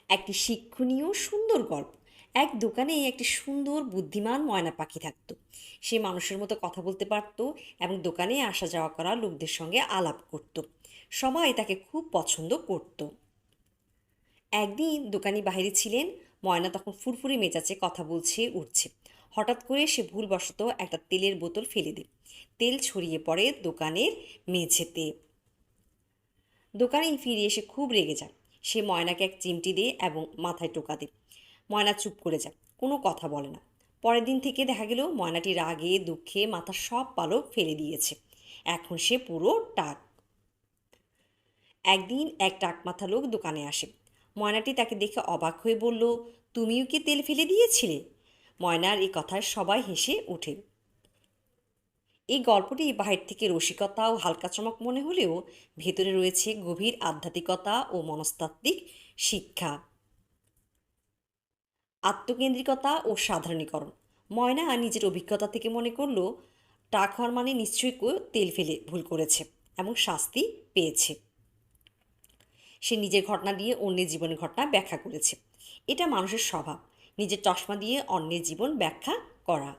একটি শিক্ষণীয় সুন্দর গল্প। এক দোকানে একটি সুন্দর বুদ্ধিমান ময়না পাখি থাকতো। সে মানুষের মতো কথা বলতে পারত এবং দোকানে আসা যাওয়া করা লোকদের সঙ্গে আলাপ করত। সবাই তাকে খুব পছন্দ করত। একদিন দোকানি বাইরে ছিলেন। ময়না তখন ফুরফুরে মেজাজে কথা বলছে উঠছে। হঠাৎ করে সে ভুলবশত একটা তেলের বোতল ফেলে দেয়। তেল ছড়িয়ে পড়ে দোকানের মেঝেতে। দোকানে ফিরে এসে খুব রেগে যায়। সে ময়নাকে এক চিমটি দেয় এবং মাথায় টোকা দেয়। ময়না চুপ করে যায়, কোনো কথা বলে না। পরের দিন থেকে দেখা গেল ময়নাটি রাগে দুঃখে মাথার সব পালক ফেলে দিয়েছে। এখন সে পুরো টাক। একদিন এক টাকমাথা লোক দোকানে আসে। ময়নাটি তাকে দেখে অবাক হয়ে বলল, তুমিও কি তেল ফেলে দিয়েছিলে? ময়নার এই কথায় সবাই হেসে ওঠে। এই গল্পটি বাহির থেকে রসিকতা ও হালকা চমক মনে হলেও ভেতরে রয়েছে গভীর আধ্যাত্মিকতা ও মনস্তাত্ত্বিক শিক্ষা। আত্মকেন্দ্রিকতা ও সাধারণীকরণ। ময়না নিজের অভিজ্ঞতা থেকে মনে করল টাক হওয়ার মানে নিশ্চয়ই কেউ তেল ফেলে ভুল করেছে এবং শাস্তি পেয়েছে। সে নিজের ঘটনা দিয়ে অন্যের জীবনের ঘটনা ব্যাখ্যা করেছে। এটা মানুষের স্বভাব, নিজের চশমা দিয়ে অন্যের জীবন ব্যাখ্যা করা।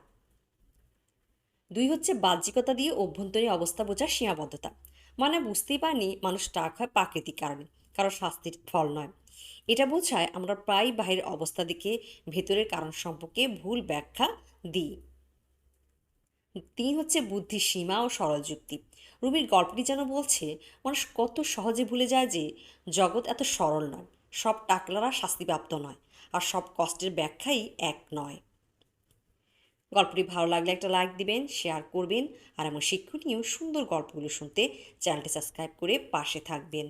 দুই হচ্ছে বাহ্যিকতা দিয়ে অভ্যন্তরীণ অবস্থা বোঝার সীমাবদ্ধতা। মানে বুঝতেই পারিনি মানুষ টাক হয় প্রাকৃতিক কারণে, কারো শাস্তির ফল নয়। এটা বোঝায় আমরা প্রায় বাহিরের অবস্থা দেখে ভেতরের কারণ সম্পর্কে ভুল ব্যাখ্যা দিই। তিন হচ্ছে বুদ্ধির সীমা ও সরল যুক্তি। রুমির গল্পটি যেন বলছে মানুষ কত সহজে ভুলে যায় যে জগৎ এত সরল নয়, সব টাকলারা শাস্তিপ্রাপ্ত নয়, আর সব কষ্টের ব্যাখ্যাই এক নয়। গল্পটি ভালো লাগলে একটা লাইক দিবেন, শেয়ার করবেন, আর এমন শিক্ষণীয় সুন্দর গল্পগুলো শুনতে চ্যানেলটি সাবস্ক্রাইব করে পাশে থাকবেন।